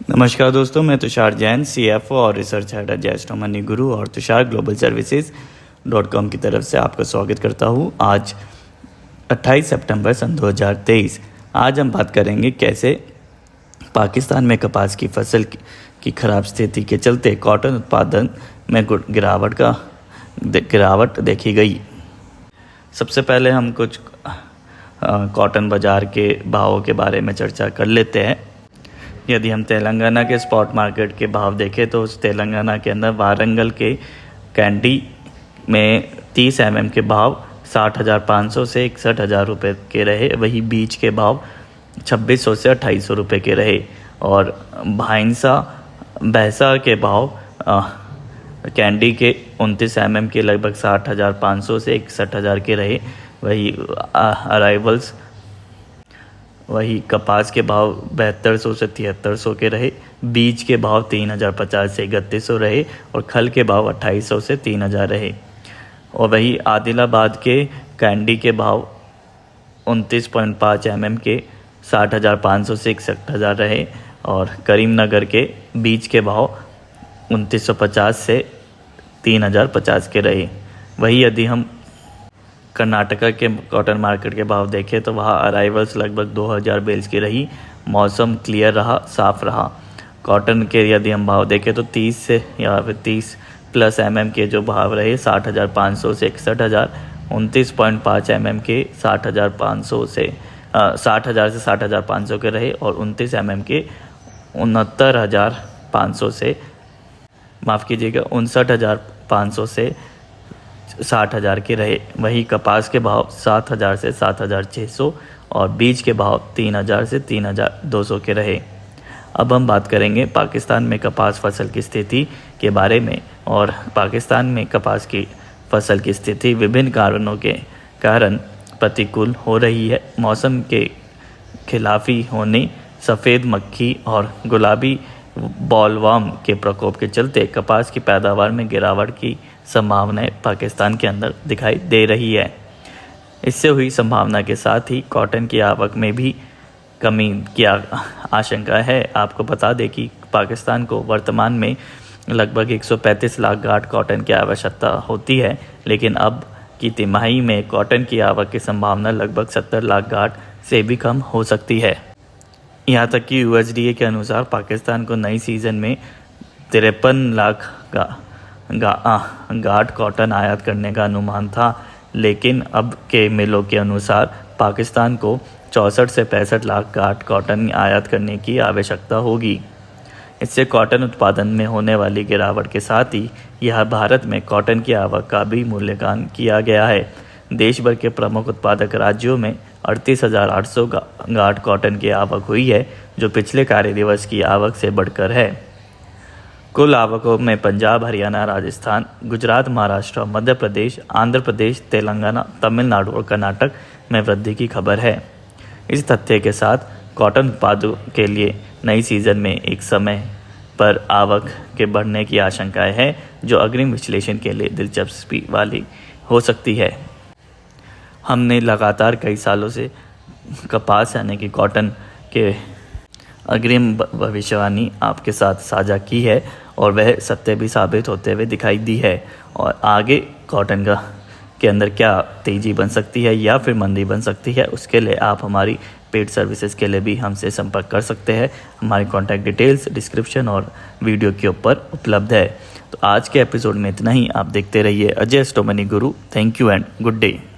नमस्कार दोस्तों, मैं तुषार जैन, CFO और रिसर्च हेड एट जैस्टो मनी गुरु और तुषार ग्लोबल सर्विसेज .com की तरफ से आपका स्वागत करता हूँ। आज 28 सितंबर सन 2023। आज हम बात करेंगे कैसे पाकिस्तान में कपास की फसल की खराब स्थिति के चलते कॉटन उत्पादन में गिरावट देखी गई। सबसे पहले हम कुछ कॉटन बाज़ार के भावों के बारे में चर्चा कर लेते हैं। यदि हम तेलंगाना के स्पॉट मार्केट के भाव देखें तो उस तेलंगाना के अंदर वारंगल के कैंडी में 30 mm के भाव 60,500 से 61,000 रुपये के रहे। वही बीच के भाव 2600 से 2800 रुपये के रहे और भैंसा के भाव कैंडी के 29 mm के लगभग 60,500 से 61,000 के रहे। वही कपास के भाव 7200 से 7300 के रहे। बीज के भाव 3050 से 3100 रहे और खल के भाव 2800 से 3000 रहे। और वही आदिलाबाद के कैंडी के भाव 29.5 mm के 60,500 से 61,000 रहे और करीमनगर के बीज के भाव 2950 से 3050 के रहे। वही यदि हम कर्नाटका के कॉटन मार्केट के भाव देखें तो वहाँ अराइवल्स लगभग 2000 बेल्स की रही। मौसम क्लियर रहा, साफ रहा। कॉटन के यदि हम भाव देखें तो 30 से या फिर 30+ mm के जो भाव रहे 60,500 से 61,000, 29.5 mm के 60,500 से 60,000 से 60,500 के रहे और 29 mm के 69,500 से 59,500 से 60,000 के रहे। वही कपास के भाव 7,000 से 7,600 और बीज के भाव 3,000 से 3,200 के रहे। अब हम बात करेंगे पाकिस्तान में कपास फसल की स्थिति के बारे में। और पाकिस्तान में कपास की फसल की स्थिति विभिन्न कारणों के कारण प्रतिकूल हो रही है। मौसम के खिलाफी होने, सफ़ेद मक्खी और गुलाबी बॉलवर्म के प्रकोप के चलते कपास की पैदावार में गिरावट की संभावनाएं पाकिस्तान के अंदर दिखाई दे रही है। इससे हुई संभावना के साथ ही कॉटन की आवक में भी कमी की आशंका है। आपको बता दें कि पाकिस्तान को वर्तमान में लगभग 135 लाख गांठ कॉटन की आवश्यकता होती है, लेकिन अब की तिमाही में कॉटन की आवक की संभावना लगभग 70 लाख गांठ से भी कम हो सकती है। यहाँ तक कि USDA के अनुसार पाकिस्तान को नई सीज़न में 53 लाख गांठ कॉटन आयात करने का अनुमान था, लेकिन अब के मिलों के अनुसार पाकिस्तान को 64 से 65 लाख गांठ कॉटन आयात करने की आवश्यकता होगी। इससे कॉटन उत्पादन में होने वाली गिरावट के साथ ही यह भारत में कॉटन की आवक का भी मूल्यांकन किया गया है। देश भर के प्रमुख उत्पादक राज्यों में 38,800 गांठ कॉटन की आवक हुई है, जो पिछले कार्य दिवस की आवक से बढ़कर है। कुल आवकों में पंजाब, हरियाणा, राजस्थान, गुजरात, महाराष्ट्र, मध्य प्रदेश, आंध्र प्रदेश, तेलंगाना, तमिलनाडु और कर्नाटक में वृद्धि की खबर है। इस तथ्य के साथ कॉटन उत्पादों के लिए नई सीज़न में एक समय पर आवक के बढ़ने की आशंकाएं हैं, जो अग्रिम विश्लेषण के लिए दिलचस्पी वाली हो सकती है। हमने लगातार कई सालों से कपास यानी कि कॉटन के अग्रिम भविष्यवाणी आपके साथ साझा की है और वह सत्य भी साबित होते हुए दिखाई दी है। और आगे कॉटन के अंदर क्या तेज़ी बन सकती है या फिर मंदी बन सकती है, उसके लिए आप हमारी पेड सर्विसेज के लिए भी हमसे संपर्क कर सकते हैं। हमारी कॉन्टैक्ट डिटेल्स डिस्क्रिप्शन और वीडियो के ऊपर उपलब्ध है। तो आज के एपिसोड में इतना ही। आप देखते रहिए अजय स्टो money Guru. Thank you and good day.